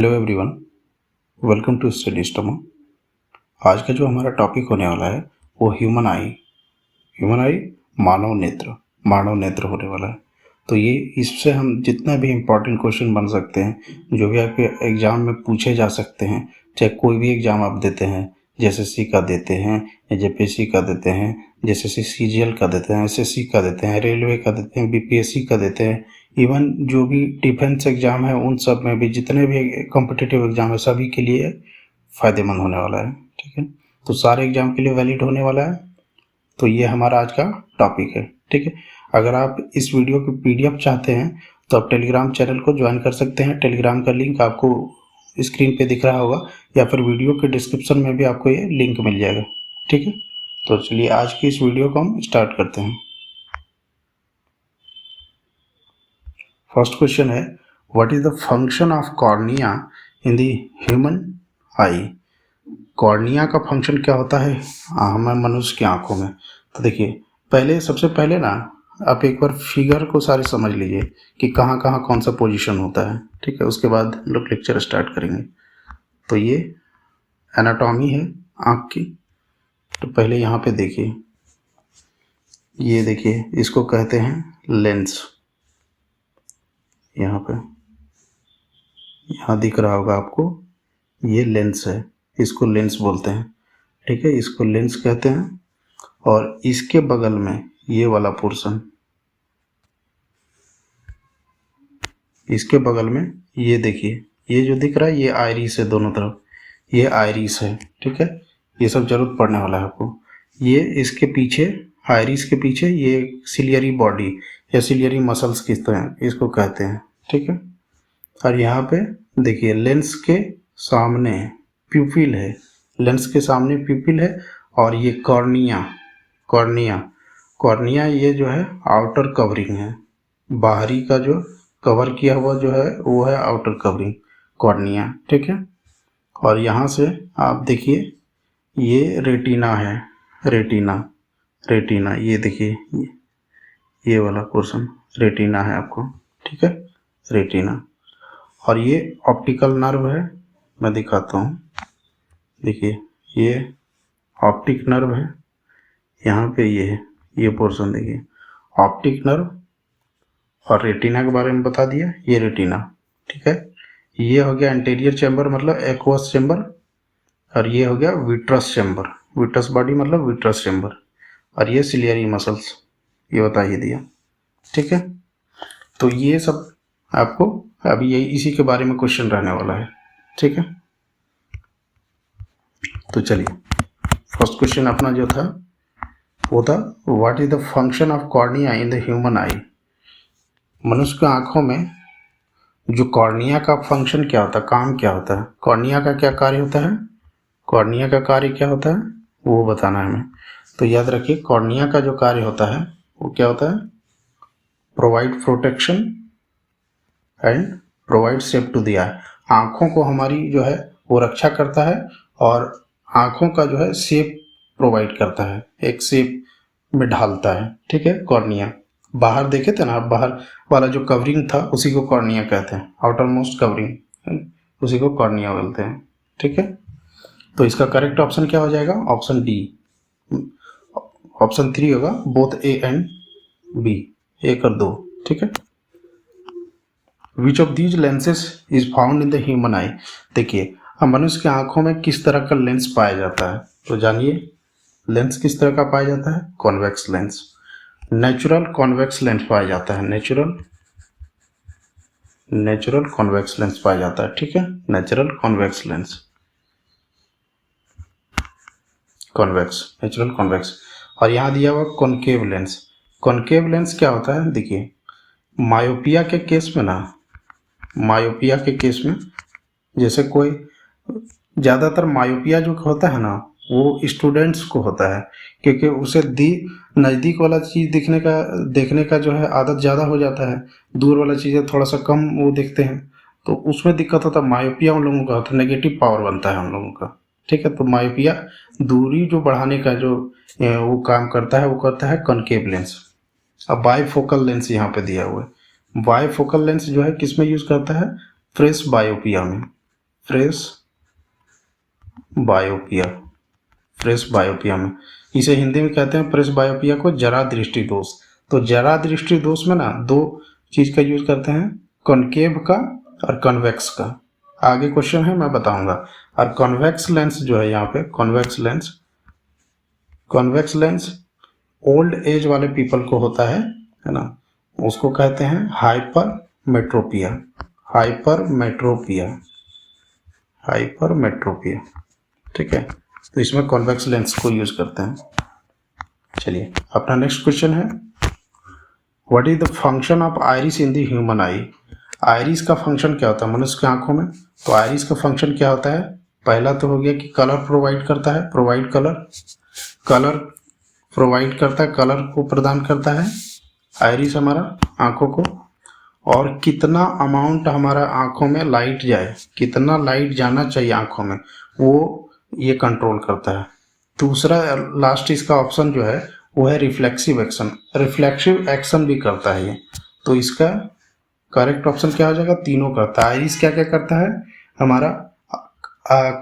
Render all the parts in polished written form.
Hello everyone, welcome to Study Stoma. आज का जो हमारा टॉपिक होने वाला है वो ह्यूमन आई मानव नेत्र होने वाला है। तो ये इससे हम जितना भी इम्पोर्टेंट क्वेश्चन बन सकते हैं, जो भी आपके एग्ज़ाम में पूछे जा सकते हैं, चाहे कोई भी एग्ज़ाम आप देते हैं, एसएससी का देते हैं या जेपीएससी का देते हैं, जैसे सीजीएल का देते हैं, एसएससी का देते हैं, रेलवे का देते हैं, बीपीएससी का देते हैं, इवन जो भी डिफेंस एग्ज़ाम है उन सब में भी, जितने भी कॉम्पिटिटिव एग्ज़ाम है सभी के लिए फ़ायदेमंद होने वाला है। ठीक है, तो सारे एग्ज़ाम के लिए वैलिड होने वाला है। तो ये हमारा आज का टॉपिक है। ठीक है, अगर आप इस वीडियो की पीडीएफ चाहते हैं तो आप टेलीग्राम चैनल को ज्वाइन कर सकते हैं। टेलीग्राम का लिंक आपको स्क्रीन पे दिख रहा होगा या फिर वीडियो के डिस्क्रिप्शन में भी आपको ये लिंक मिल जाएगा। ठीक है, तो चलिए आज की इस वीडियो को हम स्टार्ट करते हैं। फर्स्ट क्वेश्चन है, what is the function of cornea in the human I. Cornea का फंक्शन क्या होता है हमारे मनुष्य की आंखों में। तो देखिए, सबसे पहले ना आप एक बार फिगर को सारे समझ लीजिए कि कहाँ कहाँ कौन सा पोजीशन होता है। ठीक है, उसके बाद हम लोग लेक्चर स्टार्ट करेंगे। तो ये एनाटॉमी है आँख की। तो पहले यहाँ पे देखिए, ये देखिए, इसको कहते हैं लेंस। यहाँ पे यहाँ दिख रहा होगा आपको, ये लेंस है, इसको लेंस बोलते हैं। ठीक है, इसको लेंस कहते हैं। और इसके बगल में ये वाला पोर्शन, इसके बगल में ये देखिए, ये जो दिख रहा है ये आइरिस है, दोनों तरफ ये आइरिस है। ठीक है, ये सब जरूरत पड़ने वाला है आपको। ये इसके पीछे, आइरिस के पीछे ये सिलियरी बॉडी या सिलियरी मसल्स किस तरह इसको कहते हैं। ठीक है, और यहाँ पे देखिए लेंस के सामने प्यूपिल है, लेंस के सामने प्यूपिल है। और ये कॉर्निया ये जो है आउटर कवरिंग है, बाहरी का जो कवर किया हुआ जो है वो है आउटर कवरिंग, कॉर्निया। ठीक है, और यहाँ से आप देखिए ये रेटिना है, रेटिना ये देखिए, ये वाला पोर्शन रेटिना है आपको। ठीक है, रेटिना। और ये ऑप्टिकल नर्व है, मैं दिखाता हूँ। देखिए ये ऑप्टिक नर्व है, यहाँ पे ये है, ये पोर्शन देखिए ऑप्टिक नर्व। और रेटिना के बारे में बता दिया, ये रेटिना। ठीक है, ये हो गया एंटीरियर चैम्बर मतलब एक्वस चैम्बर। और ये हो गया विट्रस चैम्बर, विट्रस बॉडी मतलब विट्रस चैम्बर। और ये सिलियरी मसल्स, ये बता ही दिया। ठीक है, तो ये सब आपको अभी ये इसी के बारे में क्वेश्चन रहने वाला है। ठीक है, तो चलिए फर्स्ट क्वेश्चन अपना जो था वो था, what is the function of cornea in the human आई। मनुष्य की आंखों में जो कॉर्निया का फंक्शन क्या होता है, काम क्या होता है, कॉर्निया का क्या कार्य होता है, कॉर्निया का कार्य क्या होता है वो बताना है हमें। तो याद रखिए, कॉर्निया का जो कार्य होता है वो क्या होता है, provide protection and provide shape to the eye. आँखों को हमारी जो है वो रक्षा करता है और आँखों का जो है शेप प्रोवाइड करता है, एक शेप में ढालता है। ठीक है, कॉर्निया बाहर देखे थे ना आप, बाहर वाला जो कवरिंग था उसी को कॉर्निया कहते हैं, आउटर मोस्ट कवरिंग उसी को कॉर्निया बोलते हैं। ठीक है, तो इसका करेक्ट ऑप्शन क्या हो जाएगा, ऑप्शन डी। ऑप्शन 3 होगा, बोथ ए एंड बी, 1 और 2। ठीक है, which of these lenses is found in the human आई। देखिए, हम मनुष्य की आंखों में किस तरह का लेंस पाया जाता है, तो जानिए लेंस किस तरह का पाया जाता है, convex lens, natural convex lens पाया जाता है, नेचुरल कॉन्वेक्स लेंस पाया जाता है। ठीक है, natural convex lens, natural convex. और यहाँ दिया हुआ कॉनकेव लेंस। कॉनकेव लेंस क्या होता है, देखिए मायोपिया के केस में ना, मायोपिया के केस में जैसे कोई, ज़्यादातर मायोपिया जो होता है ना वो स्टूडेंट्स को होता है, क्योंकि उसे नज़दीक वाला चीज़ देखने का जो है आदत ज़्यादा हो जाता है, दूर वाला चीज़ें थोड़ा सा कम वो देखते हैं, तो उसमें दिक्कत होता है। मायोपिया उन लोगों का होता है, नेगेटिव पावर बनता है उन लोगों का। ठीक है, तो मायोपिया दूरी जो बढ़ाने का जो वो काम करता है वो करता है कॉनकेव लेंस। अब बायफोकल लेंस यहाँ पे दिया हुआ है। बायफोकल लेंस जो है किस में यूज़ करता है, फ्रेश बायोपिया में। फ्रेश बायोपिया, फ्रेश बायोपिया में, इसे हिंदी में कहते हैं प्रेस बायोपिया को जरा दृष्टि दोष। तो जरा दृष्टि दोष में ना दो चीज का यूज करते हैं, कॉनकेव का और कन्वेक्स का। आगे क्वेश्चन है मैं बताऊंगा। और कॉन्वेक्स लेंस जो है यहाँ पे, कॉन्वेक्स लेंस ओल्ड एज वाले पीपल को होता है ना, उसको कहते हैं हाइपरमेट्रोपिया, हाइपरमेट्रोपिया। ठीक है, तो इसमें कॉन्वेक्स लेंस को यूज करते हैं। चलिए अपना नेक्स्ट क्वेश्चन है, what is the function of iris in the human I. Iris का फंक्शन क्या होता है मनुष्य की आंखों में। तो आइरिस का फंक्शन क्या होता है, पहला तो हो गया कि कलर प्रोवाइड करता है, कलर प्रोवाइड करता है, कलर को प्रदान करता है आइरिस हमारा आंखों को। और कितना अमाउंट हमारा आंखों में लाइट जाए, कितना लाइट जाना चाहिए आंखों में, वो ये कंट्रोल करता है। दूसरा लास्ट इसका ऑप्शन जो है वो है रिफ्लेक्सिव एक्शन भी करता है ये। तो इसका करेक्ट ऑप्शन क्या हो जाएगा, तीनों करता है। आइरिस क्या क्या करता है हमारा,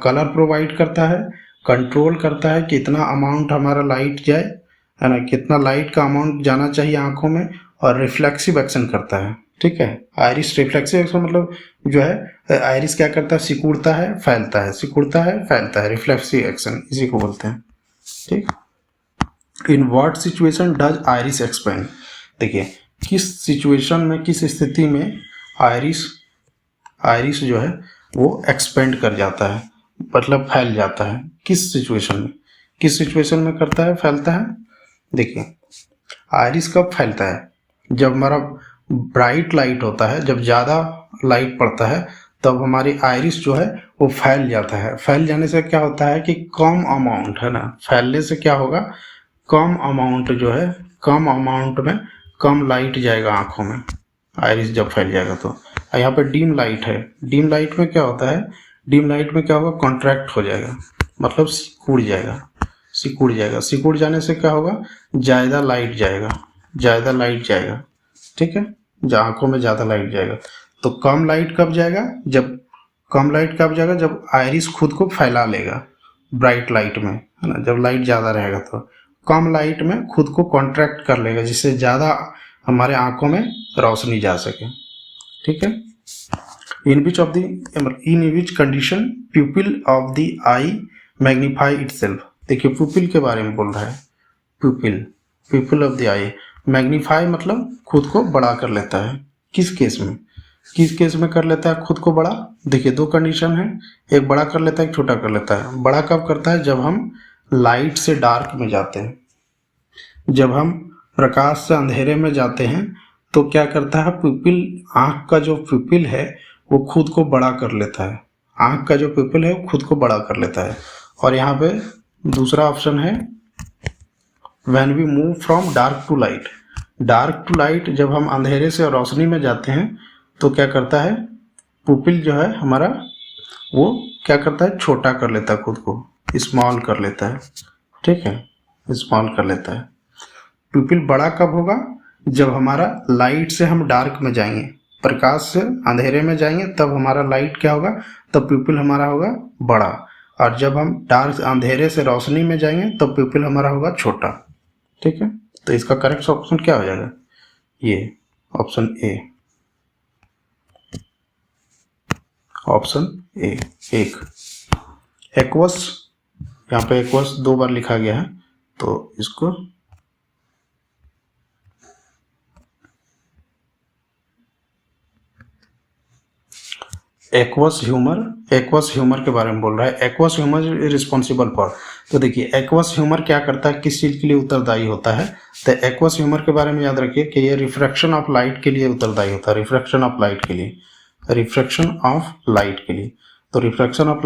कलर प्रोवाइड करता है, कंट्रोल करता है कितना अमाउंट हमारा लाइट जाए, है ना, कितना लाइट का अमाउंट जाना चाहिए आंखों में, और रिफ्लेक्सिव एक्शन करता है। ठीक है, आइरिस रिफ्लेक्सिव एक्शन मतलब जो है आइरिस क्या करता है, सिकुड़ता है फैलता है, सिकुड़ता है फैलता है, रिफ्लेक्सिव एक्शन इसी को बोलते हैं। ठीक, in what situation does iris expand. देखिए किस सिचुएशन में, किस स्थिति में आइरिस जो है वो एक्सपेंड कर जाता है, मतलब फैल जाता है। किस सिचुएशन में करता है, फैलता है। देखिए आइरिस कब फैलता है, जब हमारा ब्राइट लाइट होता है, जब ज़्यादा लाइट पड़ता है तब हमारी आइरिस जो है वो फैल जाता है। फैल जाने से क्या होता है कि कम अमाउंट, है ना, फैलने से क्या होगा, कम अमाउंट जो है, कम अमाउंट में कम लाइट जाएगा आंखों में, आइरिस जब फैल जाएगा तो। यहाँ पे डीम लाइट है, डीम लाइट में क्या होता है, डीम लाइट में क्या होगा, कॉन्ट्रैक्ट हो जाएगा, मतलब सिकुड़ जाएगा। सिकुड़ जाने से क्या होगा, ज़्यादा लाइट जाएगा। ठीक है, आंखों में ज़्यादा लाइट जाएगा। तो कम लाइट कब जाएगा, जब आइरिस खुद को फैला लेगा ब्राइट लाइट में, है ना, जब लाइट ज़्यादा रहेगा तो कम लाइट में खुद को कॉन्ट्रैक्ट कर लेगा, जिससे ज़्यादा हमारे आंखों में रोशनी जा सके। ठीक है, in which condition pupil of the eye magnify itself. देखिए पुपिल के बारे में बोल रहा है, pupil of the eye, magnify मतलब खुद को बड़ा कर लेता है। किस केस में कर लेता है खुद को बड़ा। देखिए दो कंडीशन है, एक बड़ा कर लेता है, एक छोटा कर लेता है। बड़ा कब करता है, जब हम लाइट से डार्क में जाते हैं, जब हम प्रकाश से अंधेरे में जाते हैं तो क्या करता है, प्यूपिल, आँख का जो प्यूपिल है वो खुद को बड़ा कर लेता है, आँख का जो प्यूपिल है वो खुद को बड़ा कर लेता है। और यहाँ पे दूसरा ऑप्शन है when we move from dark to light, जब हम अंधेरे से रोशनी में जाते हैं तो क्या करता है, पुपिल जो है हमारा वो क्या करता है, छोटा कर लेता है, खुद को स्मॉल कर लेता है। ठीक है, स्मॉल कर लेता है। पुपिल बड़ा कब होगा, जब हमारा लाइट से हम डार्क में जाएंगे, प्रकाश से अंधेरे में जाएंगे, तब हमारा लाइट क्या होगा, तब पुपिल हमारा होगा बड़ा। और जब हम डार्क अंधेरे से रोशनी में जाएंगे तब पुपिल हमारा होगा छोटा। ठीक है, तो इसका करेक्ट ऑप्शन क्या हो जाएगा, ये ऑप्शन ए। एक एक्वस, यहाँ पे एक्वस 2 बार लिखा गया है तो इसको एक्वस ह्यूमर के बारे में बोल रहा है। एक्वस ह्यूमर रिस्पॉन्सिबल फॉर, तो देखिए एक्वस ह्यूमर क्या करता है, किस चीज़ के लिए उत्तरदायी होता है। तो एक्वस ह्यूमर के बारे में याद रखिए कि ये रिफ्रैक्शन ऑफ लाइट के लिए उत्तरदायी होता है, रिफ्रैक्शन ऑफ लाइट के लिए। तो रिफ्रैक्शन ऑफ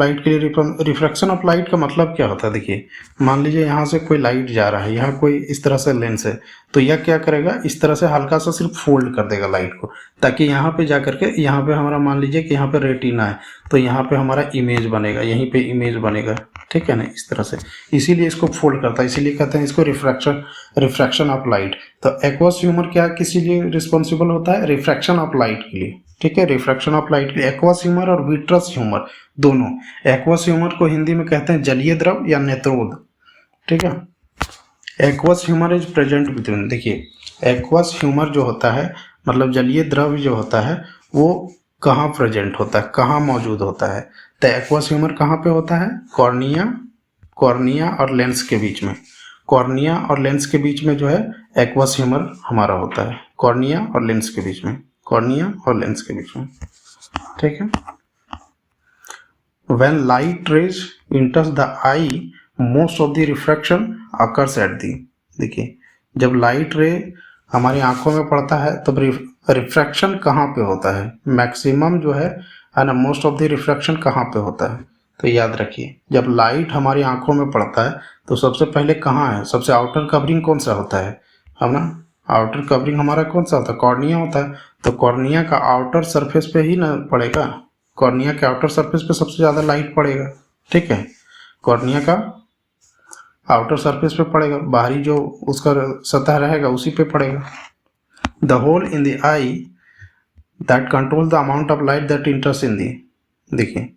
लाइट का मतलब क्या होता है, देखिए मान लीजिए यहाँ से कोई लाइट जा रहा है, यहाँ कोई इस तरह से लेंस है, तो यह क्या करेगा, इस तरह से हल्का सा सिर्फ फोल्ड कर देगा लाइट को, ताकि यहाँ पे जा करके, यहाँ पे हमारा मान लीजिए कि यहाँ पे रेटिना है तो यहाँ पे हमारा इमेज बनेगा, यहीं पे इमेज बनेगा। ठीक है ना, इस तरह से, इसीलिए इसको फोल्ड करता है, इसीलिए कहते हैं इसको रिफ्रैक्शन ऑफ लाइट। तो एक्वस ह्यूमर क्या किस लिए रिस्पॉन्सिबल होता है, रिफ्रैक्शन ऑफ लाइट के लिए। ठीक है, refraction of light. Aqueous humour और विट्रस ह्यूमर दोनों। एक्वस ह्यूमर को हिंदी में कहते हैं जलीय द्रव या नेत्रोद, ठीक है। Aqueous humour is present between, देखिए एक्वस ह्यूमर जो होता है मतलब जलीय द्रव जो होता है वो कहाँ प्रेजेंट होता है, कहाँ मौजूद होता है। तो एक्वस ह्यूमर कहाँ पे होता है, कॉर्निया और लेंस के बीच में। कॉर्निया और लेंस के बीच में जो है एक्वस ह्यूमर हमारा होता है, कॉर्निया और लेंस के बीच में, कॉर्निया और लेंस के बीच में, ठीक है। When light rays enters the eye, most of the refraction occurs at the, देखिए जब लाइट रे हमारी आंखों में पड़ता है तब रिफ्रैक्शन कहाँ पे होता है, मैक्सिमम जो है ना, मोस्ट ऑफ द रिफ्रैक्शन कहाँ पे होता है। तो याद रखिए जब लाइट हमारी आंखों में पड़ता है तो सबसे पहले कहाँ है, सबसे आउटर कवरिंग कौन सा होता है ना, आउटर कवरिंग हमारा कौन सा होता है, कॉर्निया होता है। तो कॉर्निया का आउटर सरफेस पे ही ना पड़ेगा, कॉर्निया के आउटर सरफेस पे सबसे ज़्यादा लाइट पड़ेगा, ठीक है। कॉर्निया का आउटर सरफेस पे पड़ेगा, बाहरी जो उसका सतह रहेगा उसी पे पड़ेगा। The hole in the eye that control the amount of light that enters in the, देखिए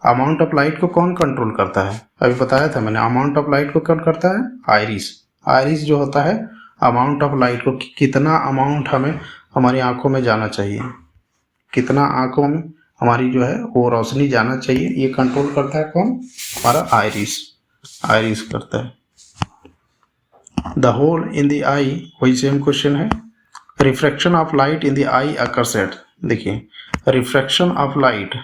अमाउंट ऑफ लाइट को कौन कंट्रोल करता है, अभी बताया था मैंने, अमाउंट ऑफ लाइट को कौन करता है, आइरिस। आइरिस जो होता है अमाउंट ऑफ लाइट को, कितना अमाउंट हमें हमारी आंखों में जाना चाहिए, कितना आंखों में हमारी जो है वो रोशनी जाना चाहिए, ये कंट्रोल करता है कौन, हमारा आइरिस। आइरिस करता है। द होल इन द आई, वही सेम क्वेश्चन है। Refraction of light in the I occurs at, देखिए रिफ्रैक्शन ऑफ लाइट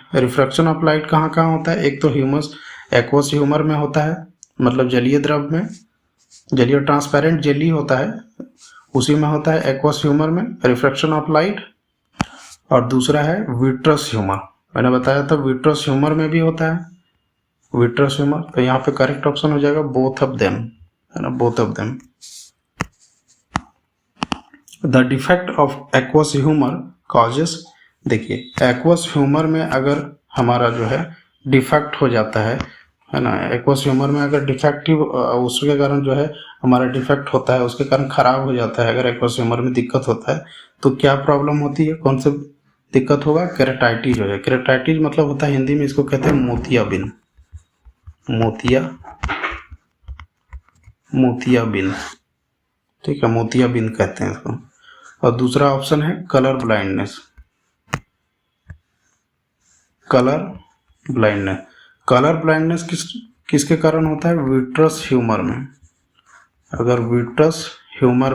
कहाँ कहाँ होता है, एक तो ह्यूमस एक्वस ह्यूमर में होता है, मतलब जलीय द्रव में, जलीय ट्रांसपेरेंट जेली होता है उसी में होता है एक्वस ह्यूमर में रिफ्रैक्शन ऑफ लाइट। और दूसरा है विट्रस ह्यूमर, मैंने बताया था विट्रस ह्यूमर में भी होता है विट्रस ह्यूमर। तो यहाँ पे करेक्ट ऑप्शन हो जाएगा बोथ ऑफ देम, है ना, both of them. The defect of aqueous humour causes, देखिए एक्वस ह्यूमर में अगर हमारा जो है डिफेक्ट हो जाता है ना, एक्वस ह्यूमर में अगर डिफेक्टिव उसके कारण जो है हमारा डिफेक्ट होता है, उसके कारण खराब हो जाता है, अगर एक्वस ह्यूमर में दिक्कत होता है तो क्या प्रॉब्लम होती है, कौन सी दिक्कत होगा, केराटाइटिस हो जाए। केराटाइटिस मतलब होता है हिंदी में इसको कहते हैं मोतियाबिंद, मोतियाबिंद, ठीक है, मोतियाबिंद कहते हैं इसको। और दूसरा ऑप्शन है कलर ब्लाइंडनेस, कलर ब्लाइंडनेस किसके कारण होता है, विट्रस ह्यूमर में। अगर विट्रस ह्यूमर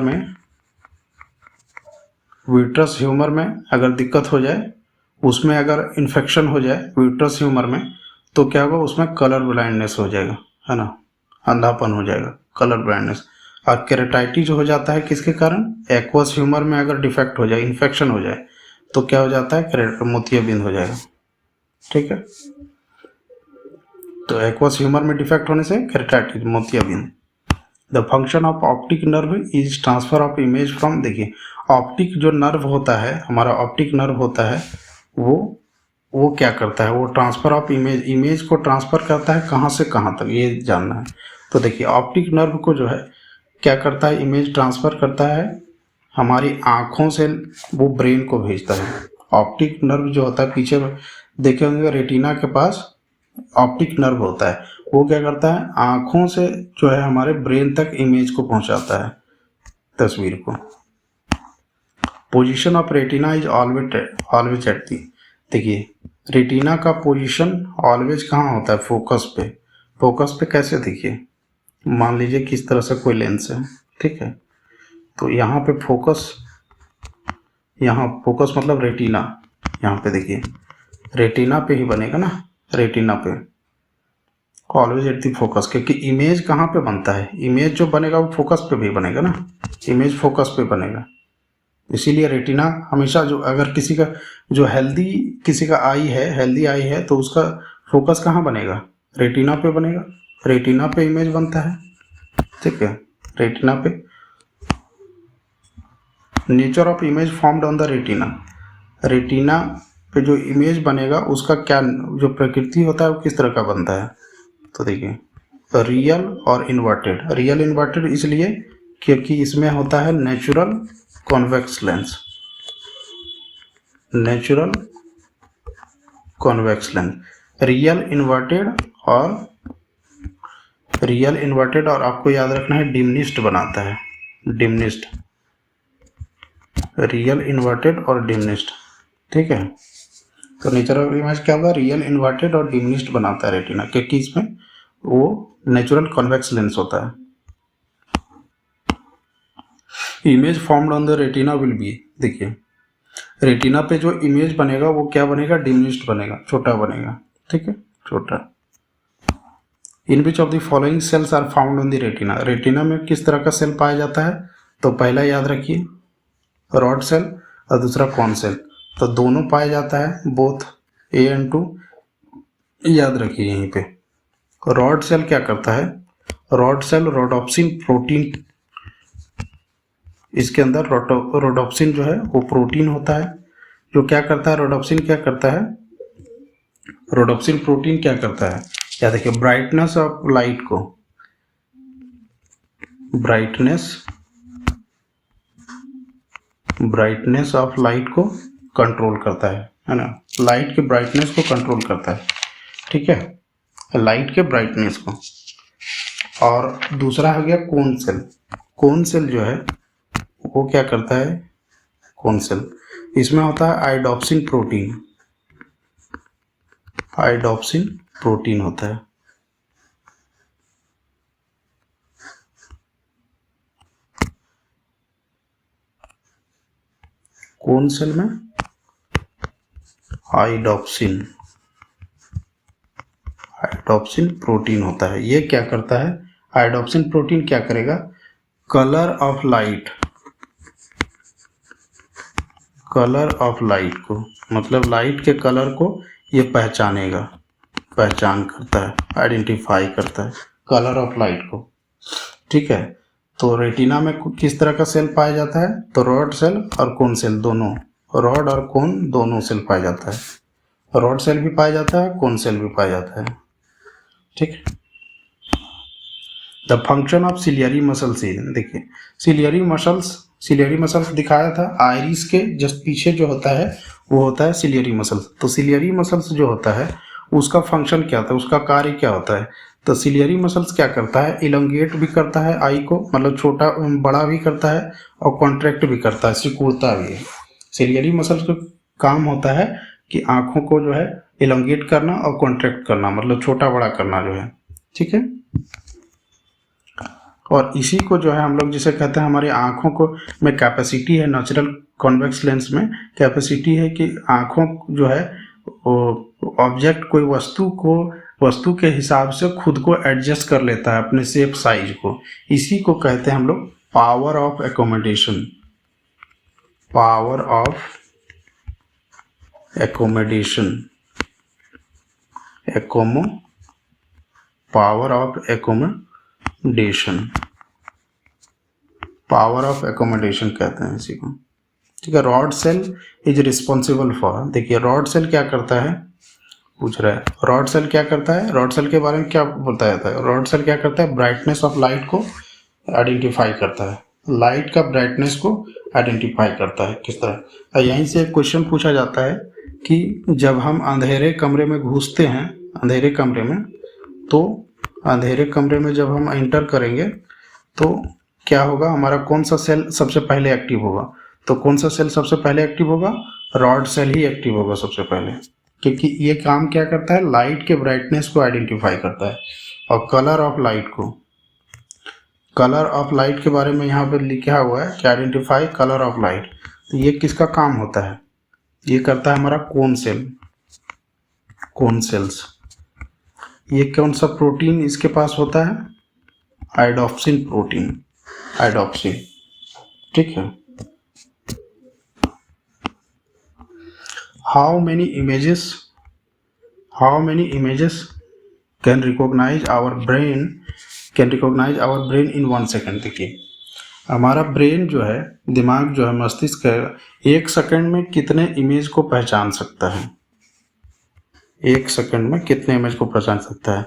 में अगर दिक्कत हो जाए, उसमें अगर इन्फेक्शन हो जाए विट्रस ह्यूमर में, तो क्या होगा, उसमें कलर ब्लाइंडनेस हो जाएगा, है ना, अंधापन हो जाएगा, कलर ब्लाइंडनेस। और केराटाइटिस हो जाता है किसके कारण, एक्वस ह्यूमर में अगर डिफेक्ट हो जाए, इन्फेक्शन हो जाए, तो क्या हो जाता है, मोतियाबिंद हो जाएगा, ठीक है। तो एक्वस ह्यूमर में डिफेक्ट होने से केराटाइटिस, मोतियाबिंद। The function of optic nerve is transfer of image from, देखिए ऑप्टिक जो नर्व होता है, हमारा ऑप्टिक नर्व होता है, वो क्या करता है, वो ट्रांसफर ऑफ इमेज को ट्रांसफर करता है कहाँ से कहाँ तक, ये जानना है। तो देखिए ऑप्टिक नर्व को जो है क्या करता है, इमेज ट्रांसफर करता है हमारी आँखों से, वो ब्रेन को भेजता है। ऑप्टिक नर्व जो होता है, पीछे देखे होंगे रेटिना के पास ऑप्टिक नर्व होता है, वो क्या करता है, आँखों से जो है हमारे ब्रेन तक इमेज को पहुंचाता है, तस्वीर को। Position of retina is always at the, देखिए रेटिना का पोजीशन ऑलवेज कहाँ होता है, फोकस पे कैसे, देखिए मान लीजिए किस तरह से कोई लेंस है, ठीक है, तो यहाँ पे फोकस मतलब रेटिना, यहाँ पे देखिए रेटिना पे ही बनेगा ना, रेटिना पे ऑलवेज एट दी फोकस, क्योंकि इमेज कहाँ पे बनता है, इमेज जो बनेगा वो फोकस पे भी बनेगा ना, इमेज फोकस पे बनेगा। इसीलिए रेटिना हमेशा, जो अगर किसी का जो किसी का हेल्दी आई है तो उसका फोकस कहाँ बनेगा, रेटिना पे बनेगा, रेटिना पे इमेज बनता है, ठीक है, रेटिना पे। Nature of image formed on the retina पे जो इमेज बनेगा उसका क्या जो प्रकृति होता है वो किस तरह का बनता है, तो देखिए रियल और इन्वर्टेड इसलिए क्योंकि इसमें होता है natural convex lens, natural convex lens. Real inverted और आपको याद रखना है डिमिनिश्ड बनाता है, डिमिनिश्ड, रियल इन्वर्टेड और डिमिनिश्ड, ठीक है। तो नेचुरल इमेज क्या होगा, रियल इन्वर्टेड और डिमिनिश्ड बनाता है रेटिना, क्योंकि इसमें वो नेचुरल कॉन्वेक्स लेंस होता है। Image formed on the retina will be, देखिए रेटिना पे जो इमेज बनेगा वो क्या बनेगा, डिमिनिश्ड बनेगा, छोटा बनेगा, ठीक है, छोटा। In which of the following cells are found on the retina, retina में किस तरह का सेल पाया जाता है, तो पहला याद रखिए रॉड सेल और दूसरा कॉन सेल, तो दोनों पाया जाता है, बोथ ए एंड टू, याद रखिए यहीं पे। रॉड सेल क्या करता है, रॉड सेल रोडोप्सिन प्रोटीन, इसके अंदर रोडोप्सिन जो है वो प्रोटीन होता है, जो क्या करता है, रोडोप्सिन क्या करता है, रोडोप्सिन प्रोटीन क्या करता है, क्या देखिए ब्राइटनेस ऑफ लाइट को, ब्राइटनेस ऑफ लाइट को कंट्रोल करता है ना, लाइट के ब्राइटनेस को कंट्रोल करता है, ठीक है, लाइट के ब्राइटनेस को। और दूसरा हो गया कोन सेल, कोन सेल जो है वो क्या करता है, कोन सेल, इसमें होता है आइडोप्सिन प्रोटीन, आइडोप्सिन प्रोटीन होता है। कोन सेल में आइडोप्सिन प्रोटीन होता है। ये क्या करता है, आइडोप्सिन प्रोटीन क्या करेगा, कलर ऑफ लाइट को, मतलब लाइट के कलर को ये पहचान करता है, आइडेंटिफाई करता है कलर ऑफ लाइट को, ठीक है। तो रेटिना में किस तरह का सेल पाया जाता है, तो रॉड सेल और कोन सेल दोनों, रॉड और कोन दोनों सेल पाया जाता है, रॉड सेल भी पाया जाता है, कोन सेल भी पाया जाता है, ठीक है। The function of ciliary muscles, देखिए सिलियरी मसल्स दिखाया था, आइरिस के जस्ट पीछे जो होता है वो होता है सिलियरी मसल्स। तो सिलियरी मसल्स जो होता है उसका फंक्शन क्या होता है, उसका कार्य क्या होता है, तो सिलियरी मसल्स क्या करता है, इलोंगेट भी करता है आई को, मतलब छोटा बड़ा भी करता है और कॉन्ट्रैक्ट भी करता है, सिकुड़ता भी है। सिलियरी मसल्स का काम होता है कि आंखों को जो है इलोंगेट करना और कॉन्ट्रैक्ट करना, मतलब छोटा बड़ा करना जो है, ठीक है। और इसी को जो है हम लोग जिसे कहते हैं, हमारी आँखों को में कैपेसिटी है, नेचुरल कॉन्वेक्स लेंस में कैपेसिटी है कि आँखों जो है ऑब्जेक्ट, कोई वस्तु के हिसाब से खुद को एडजस्ट कर लेता है अपने शेप साइज को। इसी को कहते हैं हम लोग power of accommodation, power of accommodation, power of accommodation कहते हैं इसी को, ठीक है। Rod cell is responsible for, देखिए रॉड सेल क्या करता है, पूछ रहा है रॉड सेल क्या करता है, रॉड सेल के बारे में क्या बताया था, रॉड सेल क्या करता है, ब्राइटनेस ऑफ लाइट को आइडेंटिफाई करता है, लाइट का ब्राइटनेस को आइडेंटिफाई करता है। किस तरह, यहीं से एक क्वेश्चन पूछा जाता है कि जब हम अंधेरे कमरे में घुसते हैं, अंधेरे कमरे में जब हम एंटर करेंगे तो क्या होगा, हमारा कौन सा सेल सबसे पहले एक्टिव होगा, तो कौन सा सेल सबसे पहले एक्टिव होगा, रॉड सेल ही एक्टिव होगा सबसे पहले, क्योंकि ये काम क्या करता है, लाइट के ब्राइटनेस को आइडेंटिफाई करता है। और कलर ऑफ लाइट के बारे में यहाँ पर लिखा हुआ है कि आइडेंटिफाई कलर ऑफ लाइट, तो ये किसका काम होता है, ये करता है हमारा कोन सेल्स। ये कौन सा प्रोटीन इसके पास होता है, आइडोप्सिन प्रोटीन, ठीक है। How many images can recognise our brain in 1 second. देखिए हमारा ब्रेन जो है, दिमाग जो है, मस्तिष्क है, 1 सेकेंड में कितने इमेज को पहचान सकता है, 1 सेकेंड में कितने इमेज को पहचान सकता है,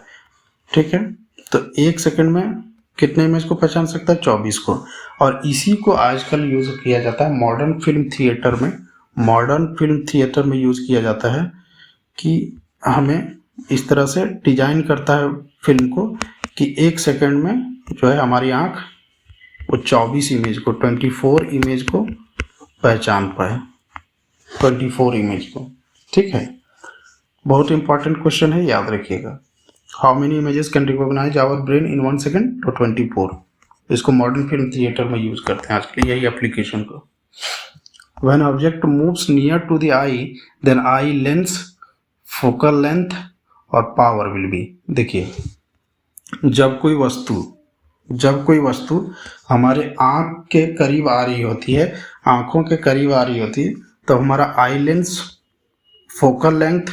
ठीक है। तो 1 सेकेंड में कितने इमेज को पहचान सकता है, 24 को। और इसी को आजकल यूज किया जाता है मॉडर्न फिल्म थिएटर में, मॉडर्न फिल्म थिएटर में यूज़ किया जाता है कि हमें इस तरह से डिजाइन करता है फिल्म को कि 1 सेकंड में जो है हमारी आँख वो 24 इमेज को 24 इमेज को पहचान पाए, 24 इमेज को। ठीक है, बहुत इंपॉर्टेंट क्वेश्चन है, याद रखिएगा। How many images can recognise our brain in 1 second? तो 24। इसको मॉडर्न फिल्म थिएटर में यूज करते हैं आजकल यही एप्लीकेशन को। When object moves near to the eye, then eye lens, focal length और power will be। देखिए, जब कोई वस्तु हमारे आँख के करीब आ रही होती है, आँखों के करीब आ रही होती है, तो हमारा आई लेंस, फोकल लेंथ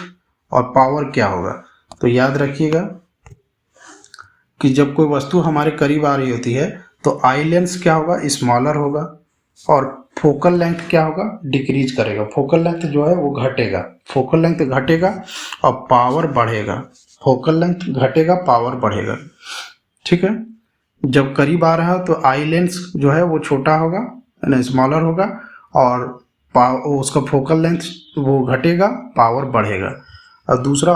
और पावर क्या होगा? तो याद रखिएगा कि जब कोई वस्तु हमारे करीब आ रही होती है तो आई लेंस क्या होगा? स्मॉलर होगा, और फोकल लेंथ क्या होगा? डिक्रीज करेगा। फोकल लेंथ जो है वो घटेगा, फोकल लेंथ घटेगा और पावर बढ़ेगा। फोकल लेंथ घटेगा, पावर बढ़ेगा। ठीक है, जब करीब आ रहा है तो आई लेंस जो है वो छोटा होगा, यानी स्मॉलर होगा, और उसका फोकल लेंथ वो घटेगा, पावर बढ़ेगा। और दूसरा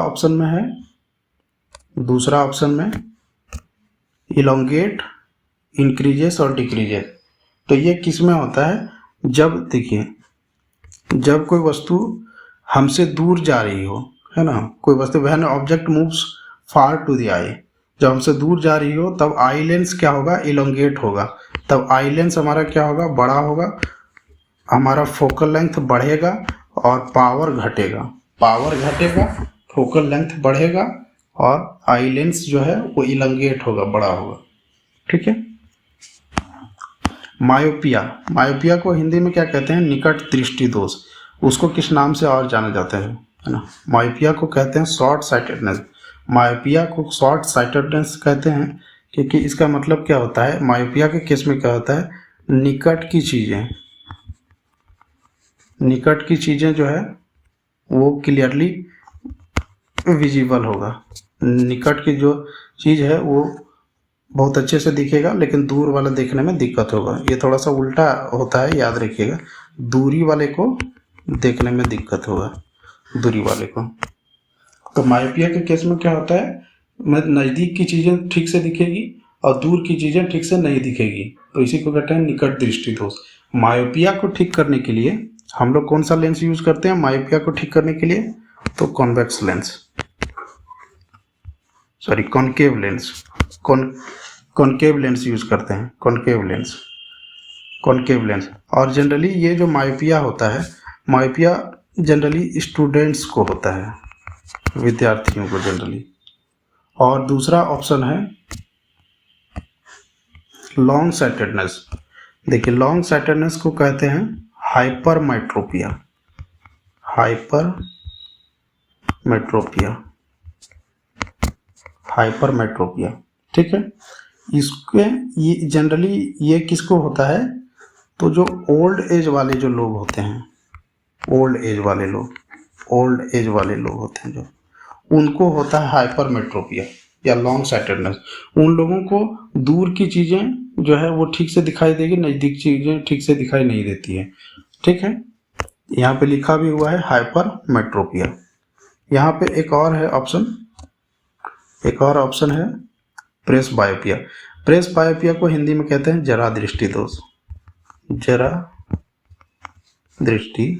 ऑप्शन में इलोंगेट, इंक्रीजेस और डिक्रीजेस। तो ये किस में होता है? जब देखिए, जब कोई वस्तु हमसे दूर जा रही हो, है ना, कोई वस्तु, when object moves far to the eye, जब हमसे दूर जा रही हो तब आई लेंस क्या होगा? इलोंगेट होगा, तब आई लेंस हमारा क्या होगा? बड़ा होगा, हमारा फोकल लेंथ बढ़ेगा और पावर घटेगा। पावर घटेगा, फोकल लेंथ बढ़ेगा और आई लेंस जो है वो इलोंगेट होगा, बड़ा होगा। ठीक है। मायोपिया को हिंदी में क्या कहते हैं? निकट दृष्टि दोष। उसको किस नाम से और जाना जाता है ना? मायोपिया को कहते हैं शॉर्ट साइटेडनेस। मायोपिया को शॉर्ट साइटेडनेस कहते हैं क्योंकि इसका मतलब क्या होता है? मायोपिया के केस में क्या होता है? निकट की चीज़ें जो है वो क्लियरली विजिबल होगा। निकट की जो चीज़ है वो बहुत अच्छे से दिखेगा, लेकिन दूर वाला देखने में दिक्कत होगा। ये थोड़ा सा उल्टा होता है, याद रखिएगा। दूरी वाले को देखने में दिक्कत होगा, दूरी वाले को। तो मायोपिया के केस में क्या होता है? नज़दीक की चीज़ें ठीक से दिखेगी और दूर की चीज़ें ठीक से नहीं दिखेगी, तो इसी को कहते हैं निकट दृष्टि दोष। मायोपिया को ठीक करने के लिए हम लोग कौन सा लेंस यूज करते हैं? मायोपिया को ठीक करने के लिए तो convex lens, sorry concave lens, concave lens use करते हैं, कॉनकेव लेंस। और जनरली ये जो मायोपिया होता है, मायोपिया जनरली स्टूडेंट्स को होता है, विद्यार्थियों को जनरली। और दूसरा ऑप्शन है लॉन्ग साइटेडनेस। देखिए, लॉन्ग साइटेडनेस को कहते हैं हाइपरमेट्रोपिया। हाइपरमेट्रोपिया, ठीक है। इसके ये जनरली ये किसको होता है? तो जो ओल्ड एज वाले जो लोग होते हैं, ओल्ड एज वाले लोग होते हैं जो, उनको होता है हाइपरमेट्रोपिया या लॉन्ग साइटेडनेस। उन लोगों को दूर की चीज़ें जो है वो ठीक से दिखाई देगी, नज़दीक चीज़ें ठीक से दिखाई नहीं देती है। ठीक है, यहाँ पे लिखा भी हुआ है हाइपरमेट्रोपिया। यहाँ पे एक और ऑप्शन है प्रेसबायोपिया। प्रेसबायोपिया को हिंदी में कहते हैं जरा दृष्टि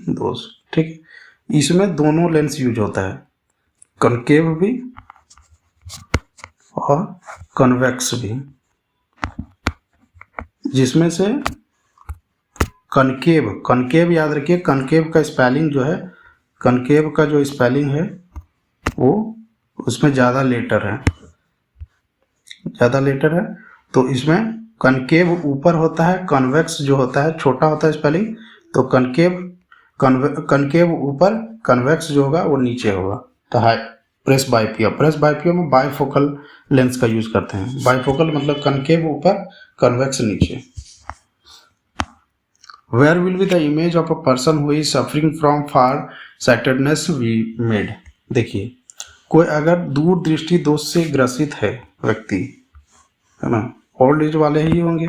दोष। ठीक, इसमें दोनों लेंस यूज होता है, कॉनकेव भी और कन्वेक्स भी। जिसमें से कनकेव याद रखिए, कनकेव का स्पेलिंग जो है, कनकेव का जो स्पेलिंग है वो उसमें ज़्यादा लेटर है, तो इसमें कनकेव ऊपर होता है, कन्वेक्स जो होता है छोटा होता है स्पेलिंग, तो कनकेव ऊपर, कन्वेक्स जो होगा वो नीचे होगा। तो प्रेसबायोपिया में बाइफोकल लेंस का यूज करते हैं। बाइफोकल मतलब कनकेव ऊपर, कन्वेक्स नीचे। Where will be the image of a person who is suffering from far sightedness be made? देखिए, कोई अगर दूर दृष्टि दोष से ग्रसित है व्यक्ति, है ना, ओल्ड एज वाले ही होंगे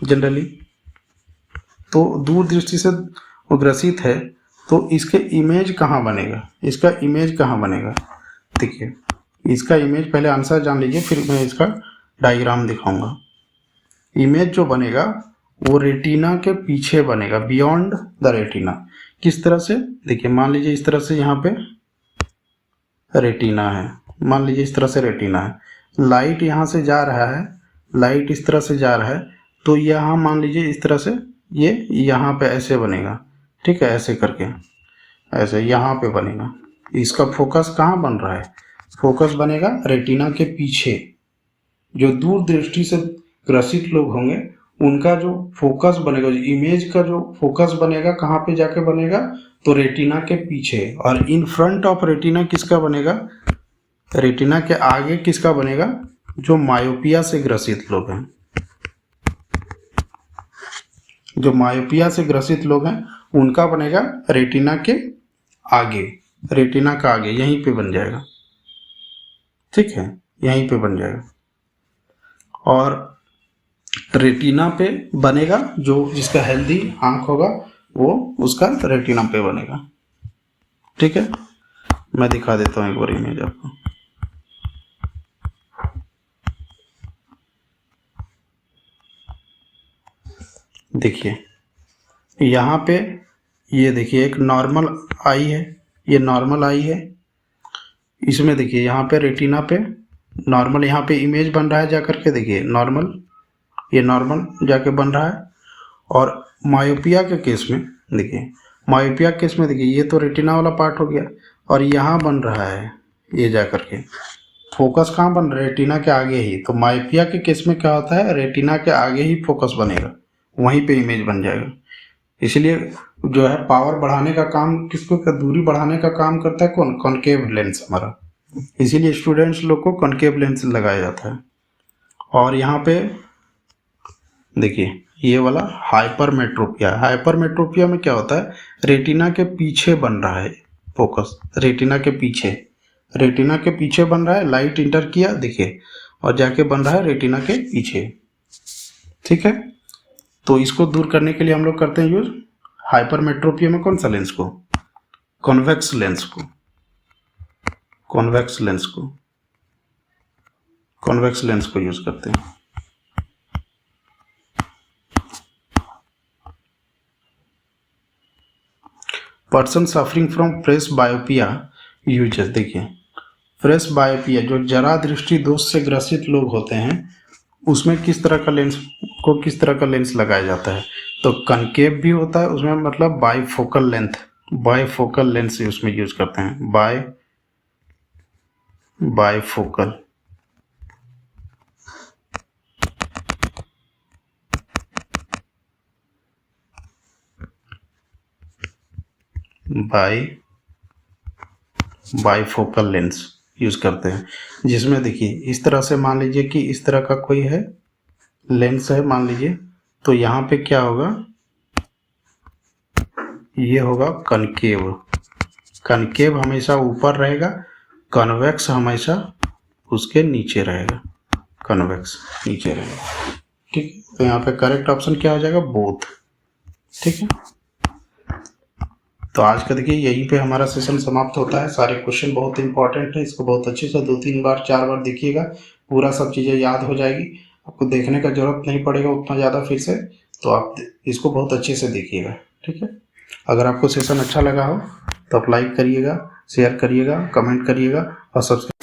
जनरली, तो दूर दृष्टि से वो ग्रसित है, तो इसके इमेज कहाँ बनेगा, इसका इमेज कहाँ बनेगा? देखिए इसका इमेज, पहले आंसर जान लीजिए फिर मैं इसका डायग्राम दिखाऊंगा। इमेज जो बनेगा वो रेटिना के पीछे बनेगा, बियॉन्ड द रेटिना। किस तरह से? देखिए मान लीजिए इस तरह से यहाँ पे रेटिना है, मान लीजिए इस तरह से रेटिना है, लाइट यहाँ से जा रहा है, लाइट इस तरह से जा रहा है, तो यहाँ मान लीजिए इस तरह से ये यहाँ पे ऐसे बनेगा, ठीक है, ऐसे करके ऐसे यहाँ पे बनेगा। इसका फोकस कहाँ बन रहा है? फोकस बनेगा रेटिना के पीछे। जो दूर दृष्टि से ग्रसित लोग होंगे उनका जो फोकस बनेगा, जो इमेज का जो फोकस बनेगा कहाँ पे जाके बनेगा? तो रेटिना के पीछे। और इन फ्रंट ऑफ रेटिना किसका बनेगा? रेटिना के आगे किसका बनेगा? जो मायोपिया से ग्रसित लोग हैं, जो मायोपिया से ग्रसित लोग हैं उनका बनेगा रेटिना के आगे, रेटिना का आगे यहीं पे बन जाएगा, ठीक है, यहीं पे बन जाएगा। और रेटिना पे बनेगा जो जिसका हेल्दी आंख होगा वो उसका रेटिना पे बनेगा, ठीक है। मैं दिखा देता हूँ एक बार इमेज आपको। देखिए यहाँ पे ये देखिए एक नॉर्मल आई है, ये नॉर्मल आई है, इसमें देखिए यहाँ पे रेटिना पे नॉर्मल यहाँ पे इमेज बन रहा है जा करके, देखिए नॉर्मल, ये नॉर्मल जाके बन रहा है। और मायोपिया के केस में देखिए, मायोपिया के केस में देखिए ये तो रेटिना वाला पार्ट हो गया और यहाँ बन रहा है ये जा करके, फोकस कहाँ बन रहा है? रेटिना के आगे ही। तो मायोपिया के केस में क्या होता है? रेटिना के आगे ही फोकस बनेगा, वहीं पे इमेज बन जाएगा। इसलिए जो है पावर बढ़ाने का काम किसको, दूरी बढ़ाने का काम करता है कौन? कॉनकेव लेंस हमारा। इसीलिए स्टूडेंट्स लोग को कॉनकेव लेंस लगाया जाता है। और यहाँ पे देखिए ये वाला हाइपरमेट्रोपिया, हाइपरमेट्रोपिया में क्या होता है? रेटिना के पीछे बन रहा है फोकस, रेटिना के पीछे, रेटिना के पीछे बन रहा है, लाइट इंटर किया देखिए और जाके बन रहा है रेटिना के पीछे, ठीक है। तो इसको दूर करने के लिए हम लोग करते हैं यूज हाइपरमेट्रोपिया में कौन सा लेंस को? कॉन्वेक्स लेंस को, कॉन्वेक्स लेंस को, कॉन्वेक्स लेंस को यूज करते हैं। Person suffering from presbyopia uses, देखिए फ्रेश बायोपिया जो जरा दृष्टि दोष से ग्रसित लोग होते हैं उसमें किस तरह का लेंस को, किस तरह का लेंस लगाया जाता है? तो कनकेव भी होता है उसमें, मतलब बाईफोकल लेंथ, बाईफोकल लेंस उसमें यूज करते हैं, बाईफोकल, बाईफोकल लेंस यूज करते हैं, जिसमें देखिए इस तरह से मान लीजिए कि इस तरह का कोई है लेंस है मान लीजिए, तो यहाँ पे क्या होगा? ये होगा कनकेव, कनकेव हमेशा ऊपर रहेगा, कन्वेक्स हमेशा उसके नीचे रहेगा, कन्वेक्स नीचे रहेगा, ठीक है। तो यहाँ पे करेक्ट ऑप्शन क्या हो जाएगा? बोथ, ठीक है। तो आज का देखिए यहीं पे हमारा सेशन समाप्त होता है। सारे क्वेश्चन बहुत इंपॉर्टेंट है, इसको बहुत अच्छे से 2-3 बार 4 बार देखिएगा, पूरा सब चीज़ें याद हो जाएगी, आपको देखने का जरूरत नहीं पड़ेगा उतना ज़्यादा फिर से, तो आप इसको बहुत अच्छे से देखिएगा, ठीक है। अगर आपको सेशन अच्छा लगा हो तो आप लाइक करिएगा, शेयर करिएगा, कमेंट करिएगा और सब्सक्राइब